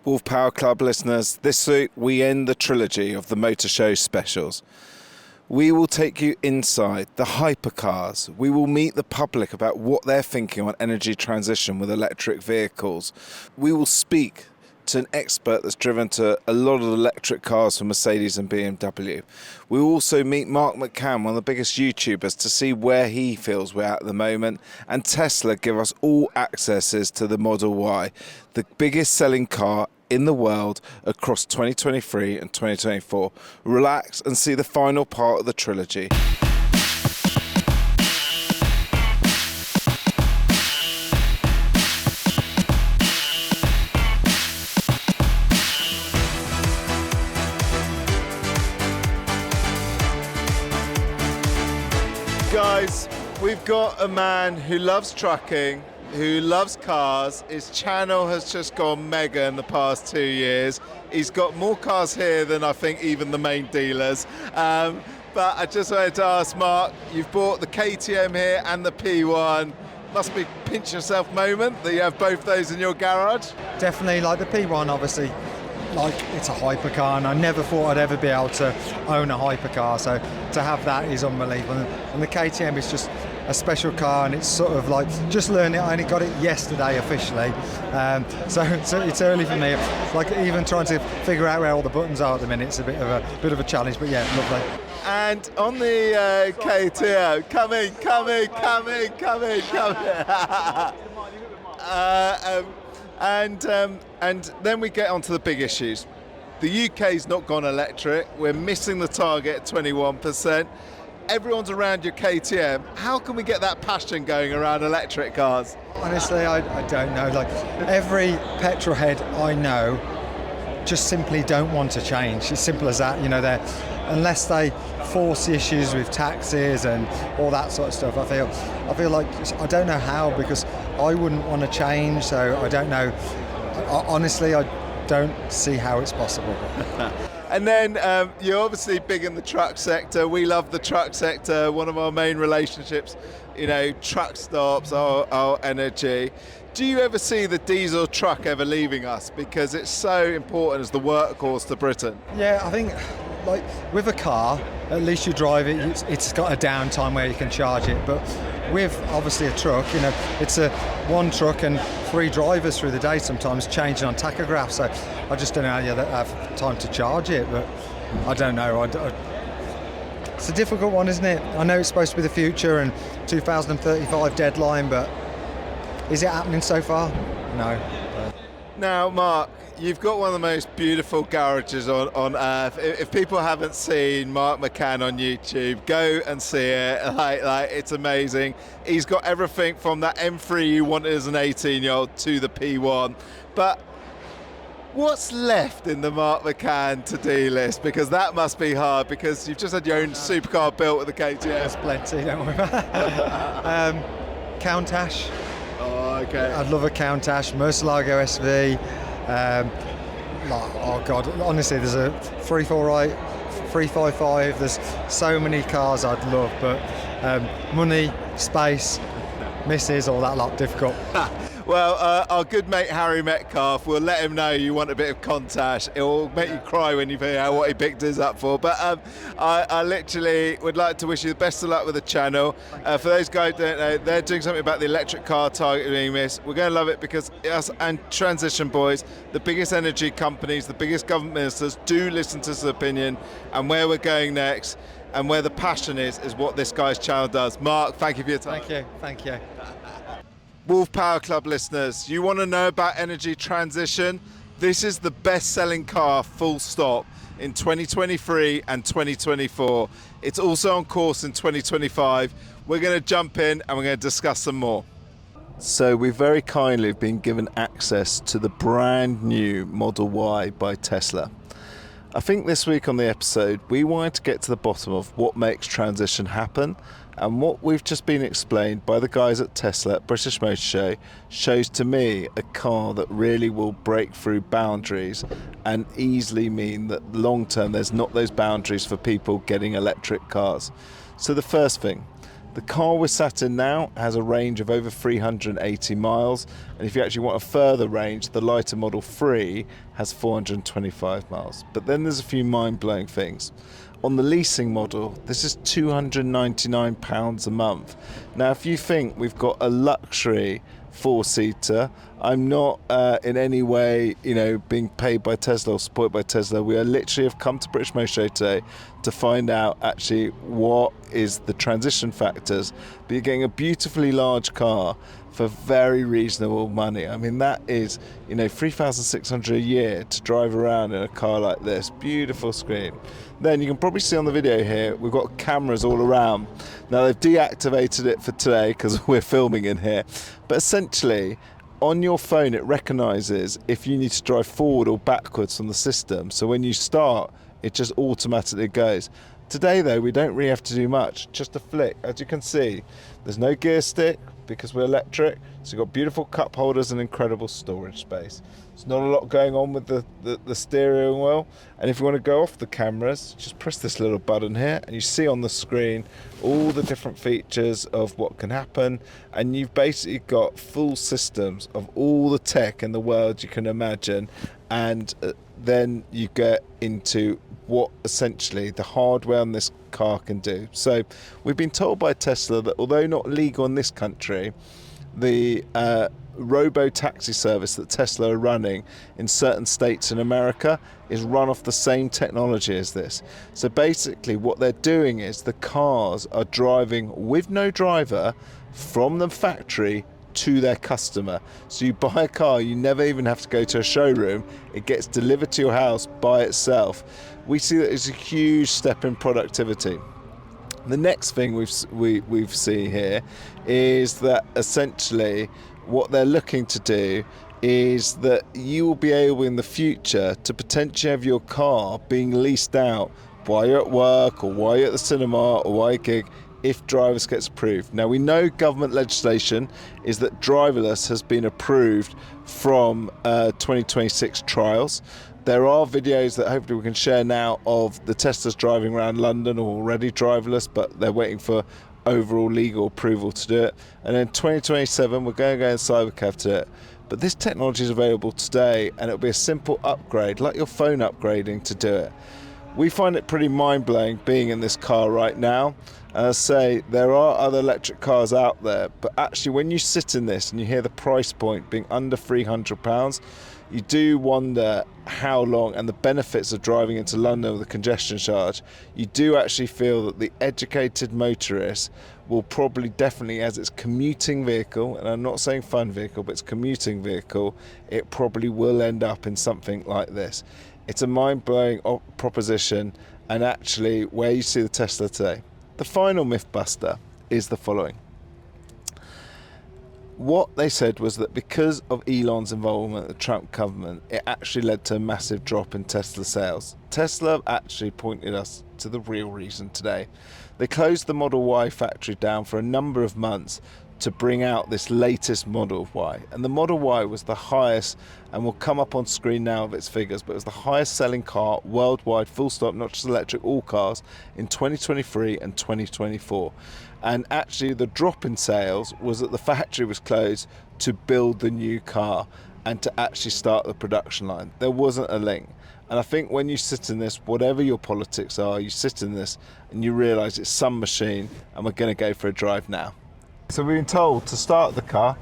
Wolf Power Club listeners, this week we end the trilogy of the Motor Show specials. We will take you inside the hypercars. We will meet the public about what they're thinking on energy transition with electric vehicles. We will speak to an expert that's driven to a lot of electric cars for Mercedes and BMW. We will also meet Mark McCann, one of the biggest YouTubers, to see where he feels we're at the moment. And Tesla give us all accesses to the Model Y, the biggest selling car in the world across 2023 and 2024. Relax and see the final part of the trilogy. Guys, we've got a man who loves trucking, who loves cars. His channel has just gone mega in the past 2 years. He's got more cars here than I think even the main dealers. But I just wanted to ask Mark, you've bought the KTM here and the P1. Must be pinch yourself moment that you have both those in your garage. Definitely, like the P1 obviously, like it's a hypercar, and I never thought I'd ever be able to own a hypercar, so to have that is unbelievable. And the KTM is just a special car, and it's sort of like just learning it. I only got it yesterday officially, so it's early for me. Like even trying to figure out where all the buttons are at the minute, it's a bit of a challenge, but yeah, lovely. And on the KTM, come in. And then we get onto the big issues. The UK's not gone electric. We're missing the target at 21%. Everyone's around your KTM. How can we get that passion going around electric cars? Honestly, I don't know. Like every petrolhead I know just simply don't want to change. It's simple as that. You know, unless they force the issues with taxes and all that sort of stuff. I feel like I don't know how, because I wouldn't want to change. So I don't know. Honestly, I don't see how it's possible. And then you're obviously big in the truck sector. We love the truck sector. One of our main relationships, you know, truck stops, our energy. Do you ever see the diesel truck ever leaving us? Because it's so important as the workhorse to Britain. Yeah, I think like with a car, at least you drive it, it's got a downtime where you can charge it. But with obviously a truck, you know, it's a one truck and 3 drivers through the day sometimes changing on tachographs. So I just don't know how you have time to charge it, but I don't know. It's a difficult one, isn't it? I know it's supposed to be the future and 2035 deadline, but is it happening so far? No. Now, Mark, you've got one of the most beautiful garages on earth. If people haven't seen Mark McCann on YouTube, go and see it. Like it's amazing. He's got everything from that M3 you wanted as an 18-year-old to the P1. But what's left in the Mark McCann to-do list? Because that must be hard, because you've just had your own supercar built with the KTM. There's plenty, don't worry about it. Countach. Oh, okay. I'd love a Countach, Murcielago SV. Oh God, honestly, there's a 348, 355. There's so many cars I'd love, but money, space, misses, all that lot difficult. Well, our good mate Harry Metcalf, we'll let him know you want a bit of Countach. It will make you cry when you figure out what he picked us up for. But I literally would like to wish you the best of luck with the channel. For those guys who don't know, they're doing something about the electric car target being missed. We're going to love it, because us and Transition Boys, the biggest energy companies, the biggest government ministers, do listen to his opinion, and where we're going next and where the passion is what this guy's channel does. Mark, thank you for your time. Thank you. Wolf Power Club listeners, you want to know about energy transition? This is the best-selling car, full stop, in 2023 and 2024. It's also on course in 2025. We're going to jump in and we're going to discuss some more. So we very kindly have been given access to the brand new Model Y by Tesla. I think this week on the episode, we wanted to get to the bottom of what makes transition happen, and what we've just been explained by the guys at Tesla at British Motor Show shows to me a car that really will break through boundaries and easily mean that long term there's not those boundaries for people getting electric cars. So the first thing The car we're sat in now has a range of over 380 miles, and if you actually want a further range, the lighter Model 3 has 425 miles. But then there's a few mind-blowing things. On the leasing model, this is £299 a month. Now, if you think we've got a luxury four-seater, I'm not in any way, being paid by Tesla or supported by Tesla. We are literally have come to British Motor Show today to find out actually what is the transition factors. But you're getting a beautifully large car for very reasonable money. I mean, that is, $3,600 a year to drive around in a car like this. Beautiful screen. Then you can probably see on the video here, we've got cameras all around. Now, they've deactivated it for today because we're filming in here. But essentially, on your phone, it recognizes if you need to drive forward or backwards from the system. So when you start, it just automatically goes. Today, though, we don't really have to do much. Just a flick. As you can see, there's no gear stick because we're electric. So you've got beautiful cup holders and incredible storage space. There's not a lot going on with the steering wheel. And if you want to go off the cameras, just press this little button here and you see on the screen all the different features of what can happen. And you've basically got full systems of all the tech in the world you can imagine. And then you get into what essentially the hardware on this car can do. So we've been told by Tesla that although not legal in this country, the robo-taxi service that Tesla are running in certain states in America is run off the same technology as this. So basically what they're doing is the cars are driving with no driver from the factory to their customer. So you buy a car, you never even have to go to a showroom. It gets delivered to your house by itself. We see that it's a huge step in productivity. The next thing we've seen here is that essentially what they're looking to do is that you will be able in the future to potentially have your car being leased out while you're at work or while you're at the cinema or while you gig, if driverless gets approved. Now, we know government legislation is that driverless has been approved from 2026 trials. There are videos that hopefully we can share now of the Teslas driving around London already driverless, but they're waiting for overall legal approval to do it. And in 2027, we're going to go in CyberCab to it. But this technology is available today, and it'll be a simple upgrade, like your phone upgrading, to do it. We find it pretty mind-blowing being in this car right now. And I say there are other electric cars out there, but actually when you sit in this and you hear the price point being under £300, you do wonder how long, and the benefits of driving into London with a congestion charge, you do actually feel that the educated motorist will probably definitely, as its commuting vehicle, and I'm not saying fun vehicle, but it's commuting vehicle, it probably will end up in something like this. It's a mind-blowing proposition, and actually where you see the Tesla today. The final myth buster is the following. What they said was that because of Elon's involvement in the Trump government, it actually led to a massive drop in Tesla sales. Tesla actually pointed us to the real reason today. They closed the Model Y factory down for a number of months to bring out this latest Model Y. And the Model Y was the highest, and will come up on screen now of its figures, but it was the highest selling car worldwide, full stop, not just electric, all cars, in 2023 and 2024. And actually the drop in sales was that the factory was closed to build the new car and to actually start the production line. There wasn't a link. And I think when you sit in this, whatever your politics are, you sit in this and you realise it's some machine, and we're going to go for a drive now. So we've been told to start the car.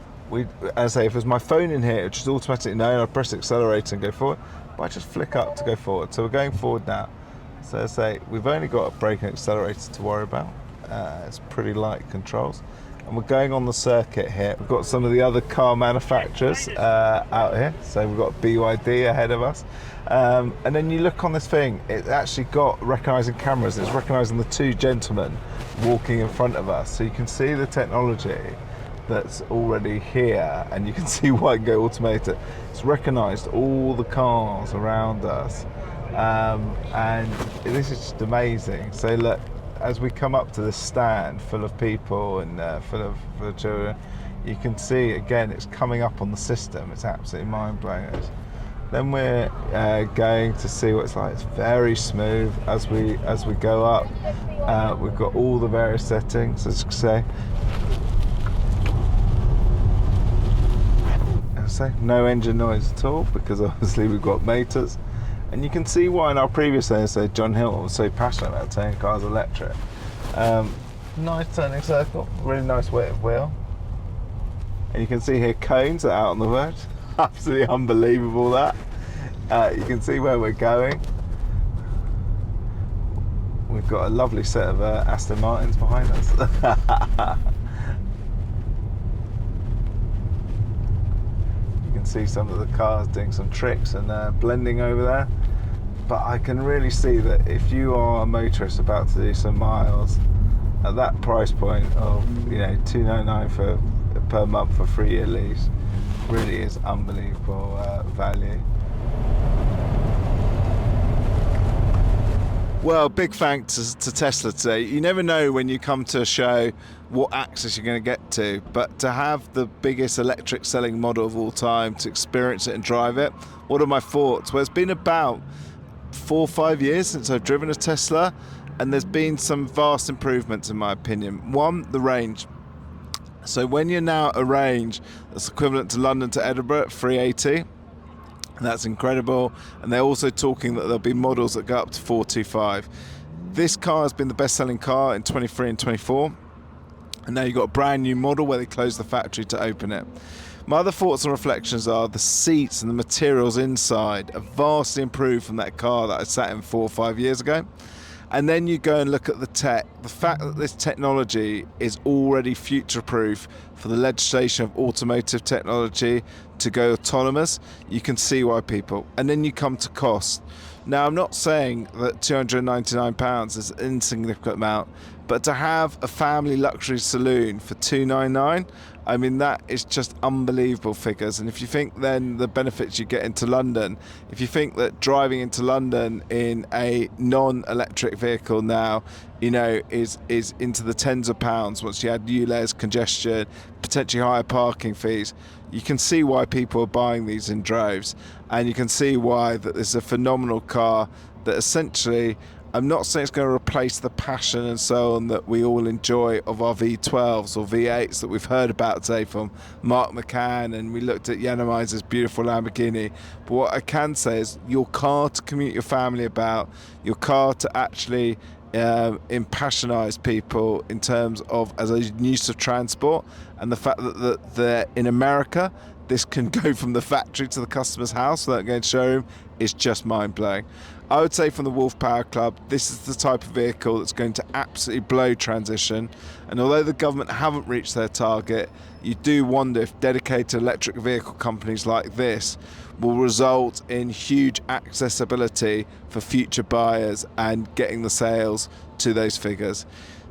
As I say, if there's my phone in here, it just automatically know, and I press the accelerator and go forward. But I just flick up to go forward. So we're going forward now. So as I say, we've only got a brake and accelerator to worry about. It's pretty light controls. And we're going on the circuit here. We've got some of the other car manufacturers out here. So we've got BYD ahead of us. And then you look on this thing, it's actually got recognising cameras. It's recognising the two gentlemen walking in front of us. So you can see the technology that's already here, and you can see why it can go automated. It's recognised all the cars around us. And this is just amazing. So look, as we come up to this stand full of people and full of children, you can see again it's coming up on the system. It's absolutely mind-blowing. Then we're going to see what it's like. It's very smooth as we go up. We've got all the various settings, as you can say. No engine noise at all, because obviously we've got motors. And you can see why in our previous episode John Hilton was so passionate about turning cars electric. Nice turning circle, really nice weight of wheel. And you can see here cones are out on the road. Absolutely unbelievable that. You can see where we're going. We've got a lovely set of Aston Martins behind us. See some of the cars doing some tricks and blending over there, but I can really see that if you are a motorist about to do some miles at that price point of $299 per month for 3-year lease, really is unbelievable value. Well, big thanks to Tesla today. You never know when you come to a show what access you're going to get to, but to have the biggest electric selling model of all time, to experience it and drive it, what are my thoughts? Well, it's been about 4 or 5 years since I've driven a Tesla, and there's been some vast improvements in my opinion. One, the range. So when you're now at a range that's equivalent to London to Edinburgh at 380, that's incredible. And they're also talking that there'll be models that go up to 425. This car has been the best-selling car in 23 and 24. And now you've got a brand new model where they closed the factory to open it. My other thoughts and reflections are the seats and the materials inside are vastly improved from that car that I sat in 4 or 5 years ago. And then you go and look at the tech. The fact that this technology is already future-proof for the legislation of automotive technology to go autonomous, you can see why people. And then you come to cost. Now, I'm not saying that £299 is an insignificant amount, but to have a family luxury saloon for $299, I mean, that is just unbelievable figures. And if you think then the benefits you get into London, if you think that driving into London in a non-electric vehicle now, is into the tens of pounds once you add new layers, congestion, potentially higher parking fees, you can see why people are buying these in droves. And you can see why that this is a phenomenal car that essentially, I'm not saying it's going to replace the passion and so on that we all enjoy of our V12s or V8s that we've heard about today from Mark McCann, and we looked at Yiannimize's beautiful Lamborghini. But what I can say is your car to commute your family about, your car to actually impassionise people in terms of as a use of transport, and the fact that they're in America, this can go from the factory to the customer's house without going to showroom, is just mind-blowing. I would say from the Wolf Power Club, this is the type of vehicle that's going to absolutely blow transition. And although the government haven't reached their target, you do wonder if dedicated electric vehicle companies like this will result in huge accessibility for future buyers and getting the sales to those figures.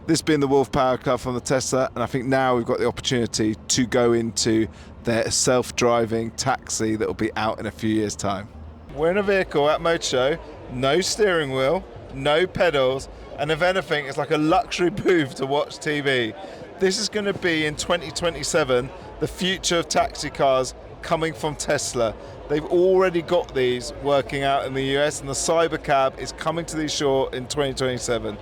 This being the Wolf Power Club from the Tesla, and I think now we've got the opportunity to go into their self-driving taxi that will be out in a few years' time. We're in a vehicle at Motor Show, no steering wheel, no pedals, and if anything, it's like a luxury booth to watch TV. This is going to be in 2027, the future of taxi cars coming from Tesla. They've already got these working out in the US, and the CyberCab is coming to these shores in 2027.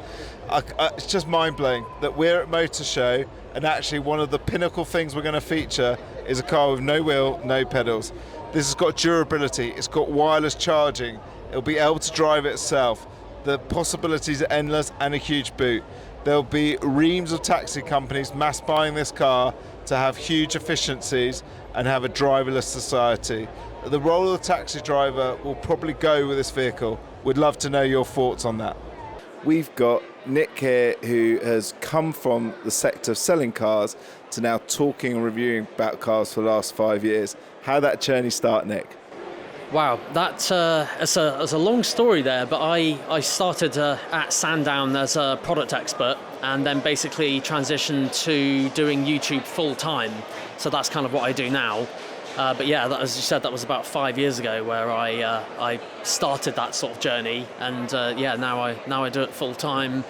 It's just mind-blowing that we're at Motor Show, and actually one of the pinnacle things we're going to feature is a car with no wheel, no pedals. This has got durability, it's got wireless charging, it'll be able to drive itself. The possibilities are endless, and a huge boot. There'll be reams of taxi companies mass buying this car to have huge efficiencies and have a driverless society. The role of the taxi driver will probably go with this vehicle. We'd love to know your thoughts on that. We've got Nick here, who has come from the sector of selling cars to now talking and reviewing about cars for the last 5 years. How did that journey start, Nick? Wow, that's a long story there, but I started at Sandown as a product expert and then basically transitioned to doing YouTube full time. So that's kind of what I do now. But yeah, as you said, that was about 5 years ago where I started that sort of journey, and now I do it full time,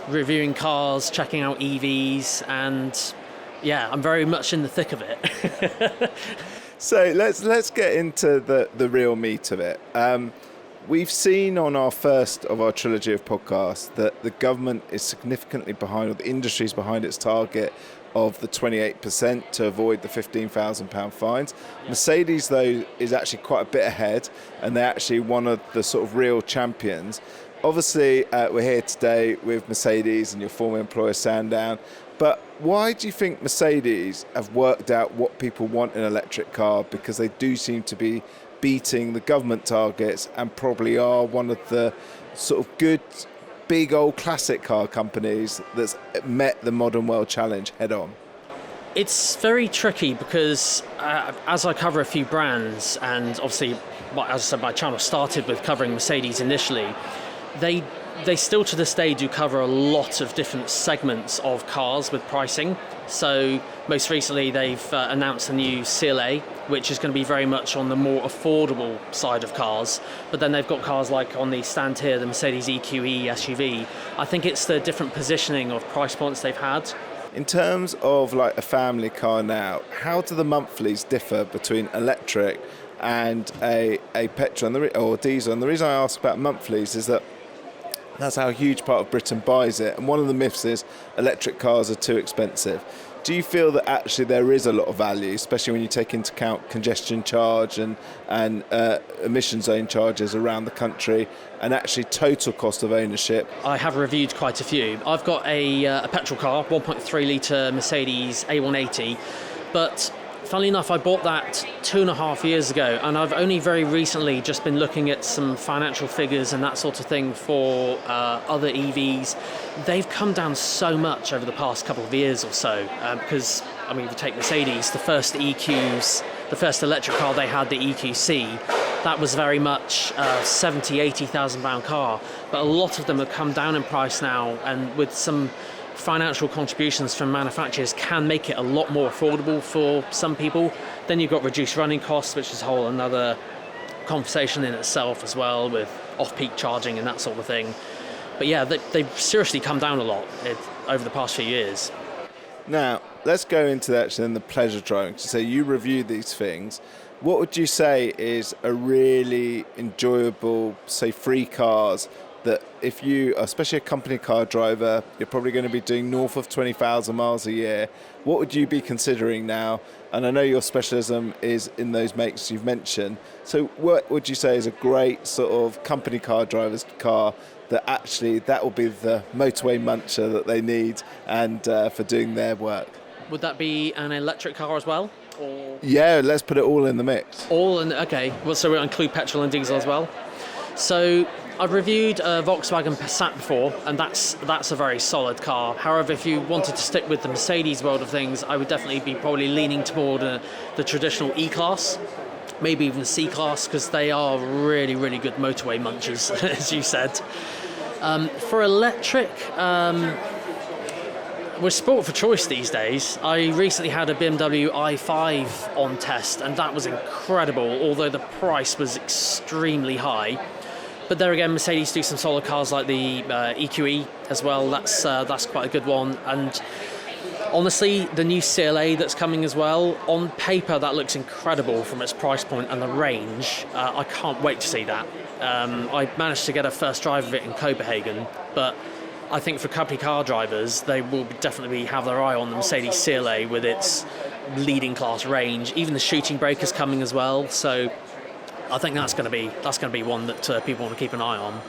reviewing cars, checking out EVs, and yeah, I'm very much in the thick of it. So let's get into the real meat of it. We've seen on our first of our trilogy of podcasts that the government is significantly behind, or the industry is behind its target of the 28% to avoid the £15,000 fines. Mercedes, though, is actually quite a bit ahead, and they're actually one of the sort of real champions. Obviously, we're here today with Mercedes and your former employer Sandown, but why do you think Mercedes have worked out what people want in an electric car? Because they do seem to be beating the government targets and probably are one of the sort of good, big old classic car companies that's met the modern world challenge head on. It's very tricky because as I cover a few brands, and obviously, as I said, my channel started with covering Mercedes initially, they still to this day do cover a lot of different segments of cars with pricing. So most recently they've announced a new CLA, which is going to be very much on the more affordable side of cars. But then they've got cars like on the stand here, the Mercedes EQE SUV. I think it's the different positioning of price points they've had. In terms of like a family car now, how do the monthlies differ between electric and a petrol or diesel? And the reason I ask about monthlies is that that's how a huge part of Britain buys it. And one of the myths is electric cars are too expensive. Do you feel that actually there is a lot of value, especially when you take into account congestion charge and emission zone charges around the country, and actually total cost of ownership? I have reviewed quite a few. I've got a petrol car, 1.3 litre Mercedes A180, but funnily enough, I bought that 2.5 years ago, and I've only very recently just been looking at some financial figures and that sort of thing for other EVs. They've come down so much over the past couple of years or so, because, I mean, if you take Mercedes, the first EQs, the first electric car they had, the EQC, that was very much a 70, 80,000 pound car. But a lot of them have come down in price now, and with some financial contributions from manufacturers can make it a lot more affordable for some people. Then you've got reduced running costs, which is a whole another conversation in itself as well, with off-peak charging and that sort of thing. But yeah, they've seriously come down a lot over the past few years. Now, let's go into actually in the pleasure driving. So you review these things. What would you say is a really enjoyable, say, free cars that if you, especially a company car driver, you're probably going to be doing north of 20,000 miles a year, what would you be considering now? And I know your specialism is in those makes you've mentioned. So what would you say is a great sort of company car driver's car that actually that will be the motorway muncher that they need and for doing their work? Would that be an electric car as well? Or? Yeah, let's put it all in the mix. Okay. Well, so we'll include petrol and diesel as well. So I've reviewed a Volkswagen Passat before, and that's a very solid car. However, if you wanted to stick with the Mercedes world of things, I would definitely be probably leaning toward the traditional E-Class, maybe even C-Class, because they are really, really good motorway munchers, as you said. For electric, we're sport for choice these days. I recently had a BMW i5 on test, and that was incredible, although the price was extremely high. But there again, Mercedes do some solid cars like the EQE as well. That's quite a good one. And honestly, the new CLA that's coming as well, on paper that looks incredible from its price point and the range. I can't wait to see that. I managed to get a first drive of it in Copenhagen, but I think for company car drivers, they will definitely have their eye on the Mercedes CLA with its leading class range. Even the shooting brake is coming as well. So I think that's going to be one that people want to keep an eye on.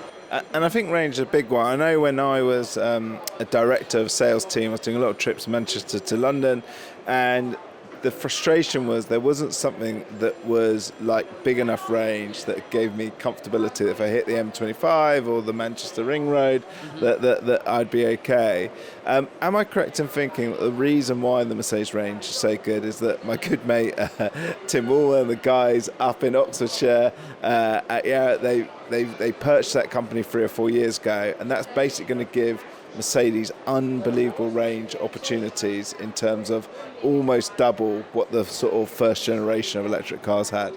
And I think range is a big one. I know when I was a director of sales team, I was doing a lot of trips from Manchester to London, and the frustration was there wasn't something that was like big enough range that gave me comfortability. If I hit the M25 or the Manchester Ring Road, that I'd be okay. Am I correct in thinking that the reason why the Mercedes range is so good is that my good mate Tim Waller and the guys up in Oxfordshire, they purchased that company 3 or 4 years ago, and that's basically going to give Mercedes unbelievable range opportunities in terms of almost double what the sort of first generation of electric cars had.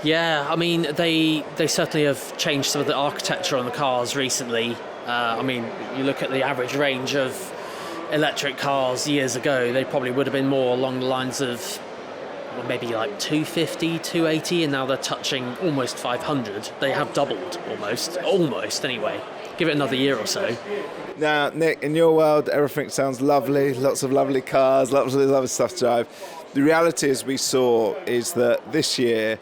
Yeah, I mean, they certainly have changed some of the architecture on the cars recently. I mean, you look at the average range of electric cars years ago, they probably would have been more along the lines of maybe like 250, 280, and now they're touching almost 500. They have doubled almost anyway. Give it another year or so. Now, Nick, in your world, everything sounds lovely, lots of lovely cars, lots of lovely stuff to drive. The reality, as we saw, is that this year,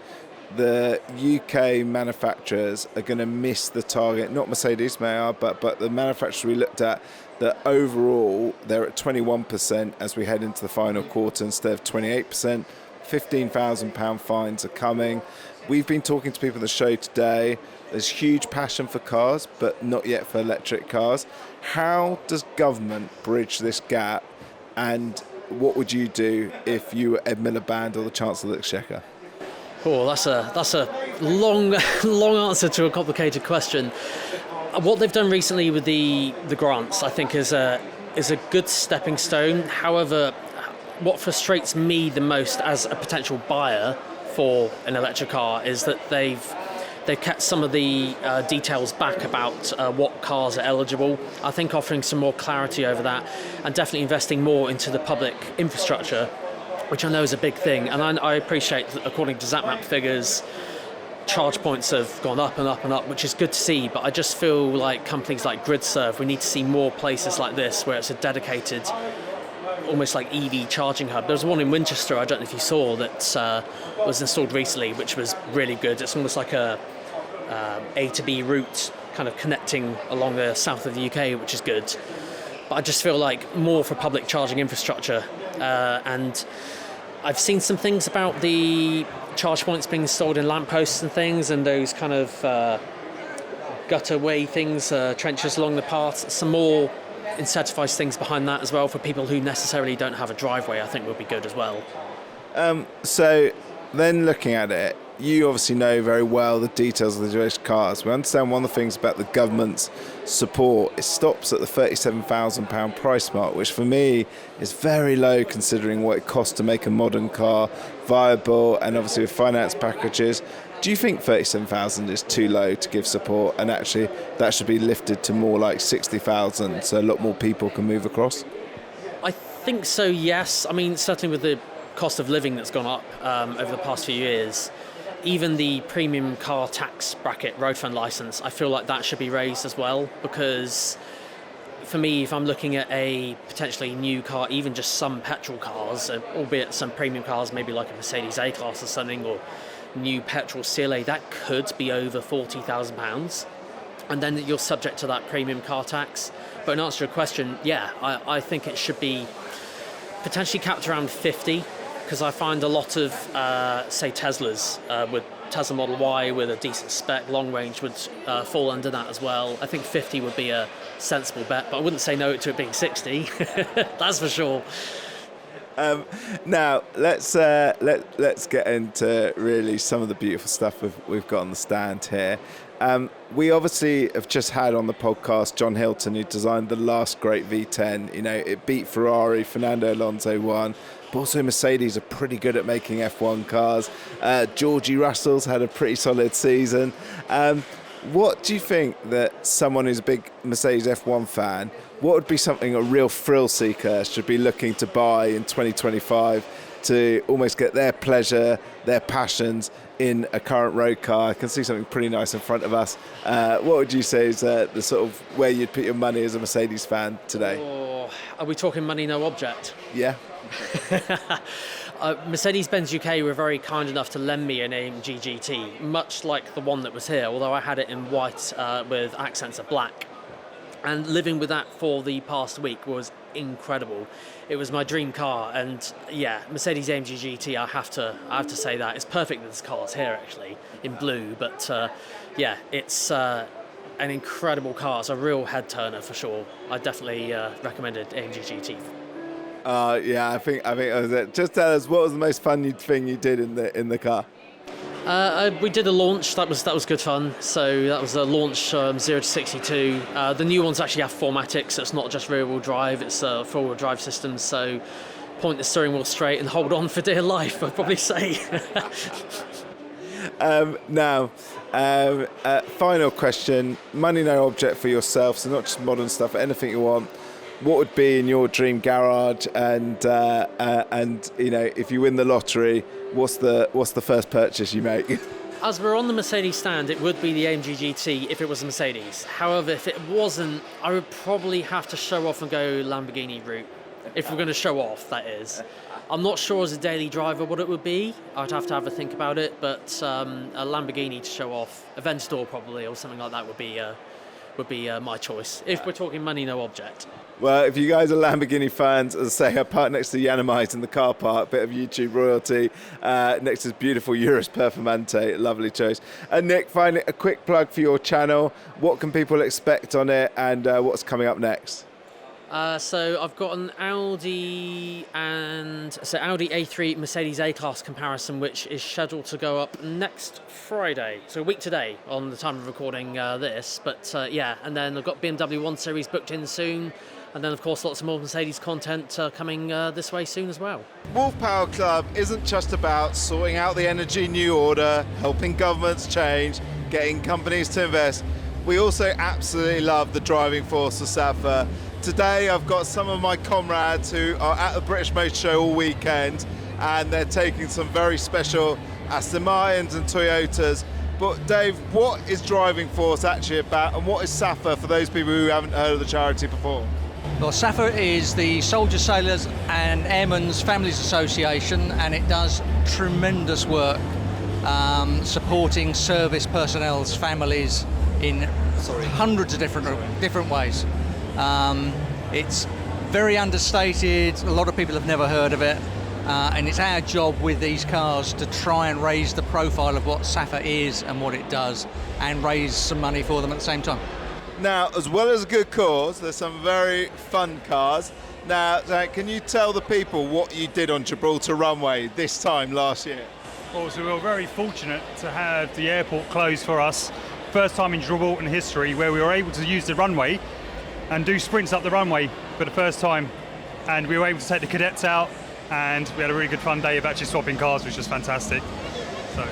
the UK manufacturers are going to miss the target. Not Mercedes, but the manufacturers we looked at, that overall they're at 21% as we head into the final quarter instead of 28%. £15,000 fines are coming. We've been talking to people on the show today. There's huge passion for cars, but not yet for electric cars. How does government bridge this gap? And what would you do if you were Ed Miliband or the Chancellor of the Exchequer? Oh, that's a long answer to a complicated question. What they've done recently with the grants, I think, is a good stepping stone. However, what frustrates me the most as a potential buyer for an electric car is that they've kept some of the details back about what cars are eligible. I think offering some more clarity over that, and definitely investing more into the public infrastructure, which I know is a big thing. And I appreciate that according to ZapMap figures, charge points have gone up and up and up, which is good to see. But I just feel like companies like GridServe, we need to see more places like this where it's a dedicated, almost like EV charging hub. There was one in Winchester, I don't know if you saw, that was installed recently, which was really good. It's almost like a A to B route kind of connecting along the south of the UK, which is good. But I just feel like more for public charging infrastructure. And I've seen some things about the charge points being installed in lampposts and things, and those kind of gutterway things, trenches along the path. Some more incentivized things behind that as well for people who necessarily don't have a driveway, I think would be good as well. So then looking at it, you obviously know very well the details of the electric cars. We understand one of the things about the government's support, it stops at the £37,000 price mark, which for me is very low considering what it costs to make a modern car viable, and obviously with finance packages. Do you think 37,000 is too low to give support, and actually that should be lifted to more like 60,000 so a lot more people can move across? I think so, yes. I mean, certainly with the cost of living that's gone up over the past few years, even the premium car tax bracket road fund license, I feel like that should be raised as well, because for me, if I'm looking at a potentially new car, even just some petrol cars, albeit some premium cars, maybe like a Mercedes A-Class or something, or new petrol CLA, that could be over £40,000. And then you're subject to that premium car tax. But in answer to your question, yeah, I think it should be potentially capped around 50, because I find a lot of, say, Teslas with Tesla Model Y with a decent spec, long range would fall under that as well. I think 50 would be a sensible bet, but I wouldn't say no to it being 60. That's for sure. Now let's get into really some of the beautiful stuff we've got on the stand here. We obviously have just had on the podcast John Hilton, who designed the last great V10. You know, it beat Ferrari, Fernando Alonso won, but also Mercedes are pretty good at making F1 cars. Georgie Russell's had a pretty solid season. What do you think that someone who's a big Mercedes F1 fan, what would be something a real thrill seeker should be looking to buy in 2025 to almost get their pleasure, their passions in a current road car? I can see something pretty nice in front of us. What would you say is the sort of where you'd put your money as a Mercedes fan today? Or are we talking money, no object? Yeah. Mercedes-Benz UK were very kind enough to lend me an AMG GT, much like the one that was here, although I had it in white with accents of black. And living with that for the past week was incredible. It was my dream car, and yeah, Mercedes AMG GT, I have to say that. It's perfect that this car's here actually, in blue, but yeah, it's an incredible car. It's a real head turner for sure. I definitely recommended AMG GT. Yeah, I think that was it. Just tell us, what was the most fun thing you did in the car? We did a launch. That was good fun. So that was a launch 0 to 62. The new ones actually have 4MATIC, so it's not just rear-wheel drive. It's a four-wheel drive system. So point the steering wheel straight and hold on for dear life, I'd probably say. Now, final question. Money no object for yourself, so not just modern stuff, anything you want. What would be in your dream garage, and you know, if you win the lottery, what's the first purchase you make? As we're on the Mercedes stand, it would be the AMG GT if it was a Mercedes. However, if it wasn't, I would probably have to show off and go Lamborghini route. If we're going to show off, that is. I'm not sure as a daily driver what it would be. I'd have to have a think about it, but a Lamborghini to show off, Aventador probably, or something like that would be my choice. If we're talking money, no object. Well, if you guys are Lamborghini fans, as I say, I parked next to Yiannimize in the car park, bit of YouTube royalty, next to this beautiful Urus Performante, lovely choice. And Nick, finally, a quick plug for your channel. What can people expect on it, and what's coming up next? So I've got an Audi A3 Mercedes A-Class comparison, which is scheduled to go up next Friday, so a week today on the time of recording this. But yeah, and then I've got BMW 1 Series booked in soon, and then of course lots of more Mercedes content coming this way soon as well. Wolf Power Club isn't just about sorting out the energy new order, helping governments change, getting companies to invest. We also absolutely love the driving force of SSAFA. Today I've got some of my comrades who are at the British Motor Show all weekend, and they're taking some very special Aston Martins and Toyotas. But Dave, what is Driving Force actually about, and what is SSAFA for those people who haven't heard of the charity before? Well, SSAFA is the Soldiers, Sailors and Airmen's Families Association, and it does tremendous work supporting service personnel's families in hundreds of different ways. It's very understated, a lot of people have never heard of it, and it's our job with these cars to try and raise the profile of what SSAFA is and what it does, and raise some money for them at the same time. Now, as well as a good cause, there's some very fun cars. Now, can you tell the people what you did on Gibraltar runway this time last year? Well, so we were very fortunate to have the airport closed for us. First time in Gibraltar history where we were able to use the runway and do sprints up the runway for the first time, and we were able to take the cadets out, and we had a really good fun day of actually swapping cars, which was fantastic. So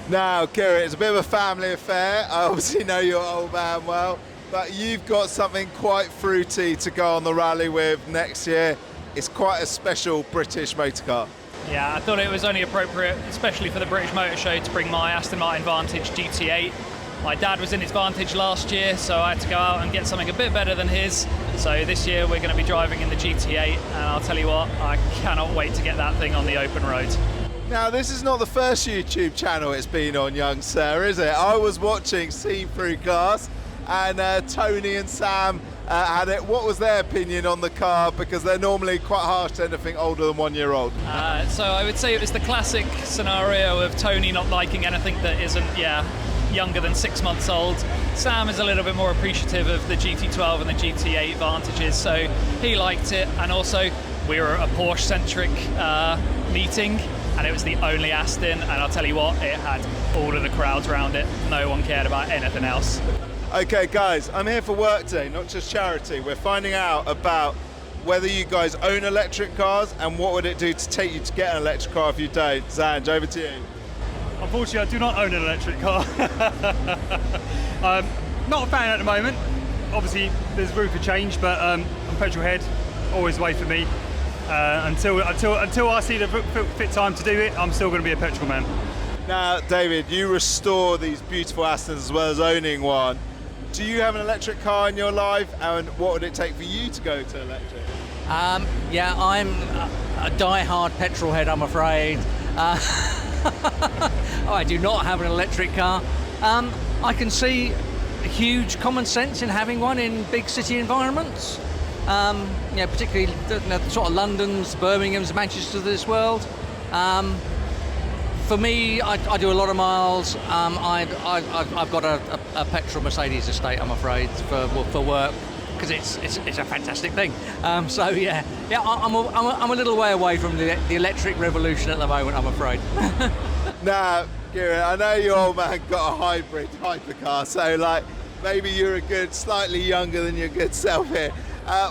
now, Kira, it's a bit of a family affair. I obviously know your old man well, but you've got something quite fruity to go on the rally with next year. It's quite a special British motor car. Yeah, I thought it was only appropriate, especially for the British Motor Show, to bring my Aston Martin Vantage GT8. My dad was in his Vantage last year, so I had to go out and get something a bit better than his. So this year we're going to be driving in the GT8, and I'll tell you what, I cannot wait to get that thing on the open road. Now, this is not the first YouTube channel it's been on, young sir, is it? I was watching See-Through Cars, and Tony and Sam had it. What was their opinion on the car? Because they're normally quite harsh to anything older than 1 year old. So I would say it was the classic scenario of Tony not liking anything that isn't, younger than 6 months old. Sam is a little bit more appreciative of the GT12 and the GT8 Vantages, so he liked it. And also, we were a Porsche-centric meeting, and it was the only Aston, and I'll tell you what, it had all of the crowds around it. No one cared about anything else. Okay, guys, I'm here for work day, not just charity. We're finding out about whether you guys own electric cars, and what would it do to take you to get an electric car if you don't. Zanj, over to you. unfortunately I do not own an electric car. Not a fan at the moment. Obviously there's room for change, but I'm petrol head, always the way for me. Until I see the fit time to do it, I'm still going to be a petrol man. Now, David, you restore these beautiful Astons as well as owning one. Do you have an electric car in your life, and what would it take for you to go to electric? Yeah, I'm a die-hard petrol head, I'm afraid. I do not have an electric car. I can see huge common sense in having one in big city environments. Yeah, particularly the sort of Londons, Birminghams, Manchesters of this world. For me, I do a lot of miles. I've got a petrol Mercedes estate, I'm afraid, for work, because it's a fantastic thing. So yeah, I'm a little way away from the electric revolution at the moment, I'm afraid. Now, Kieran, I know your old man got a hybrid hypercar, so like maybe you're a good, slightly younger than your good self here.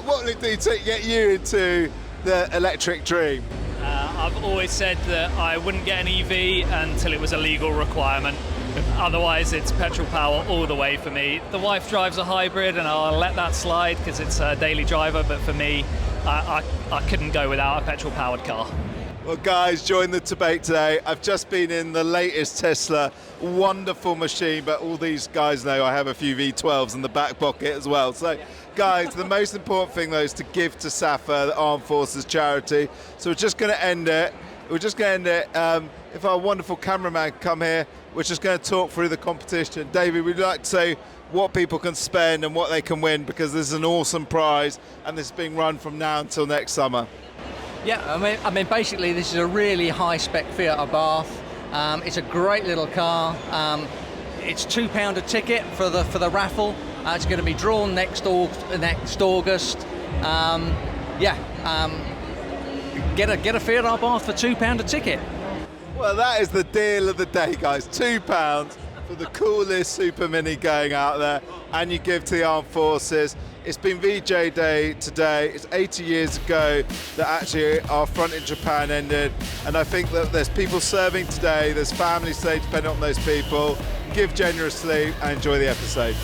What will it do to get you into the electric dream? I've always said that I wouldn't get an EV until it was a legal requirement. Otherwise, it's petrol power all the way for me. The wife drives a hybrid, and I'll let that slide because it's a daily driver. But for me, I couldn't go without a petrol-powered car. Well, guys, join the debate today. I've just been in the latest Tesla, wonderful machine, but all these guys know I have a few V12s in the back pocket as well. So, guys, the most important thing, though, is to give to SSAFA, the Armed Forces charity. So we're just going to end it. If our wonderful cameraman can come here, we're just going to talk through the competition. David, we'd like to say what people can spend and what they can win, because this is an awesome prize, and this is being run from now until next summer. Yeah, I mean, basically, this is a really high-spec Fiat Abarth. It's a great little car. It's £2 a ticket for the raffle. It's going to be drawn next August. Get a Fiat Abarth for £2 a ticket. Well, that is the deal of the day, guys. £2 for the coolest Super Mini going out there, and you give to the Armed Forces. It's been VJ Day today. It's 80 years ago that actually our front in Japan ended, and I think that there's people serving today, there's families today depending on those people. Give generously and enjoy the episode.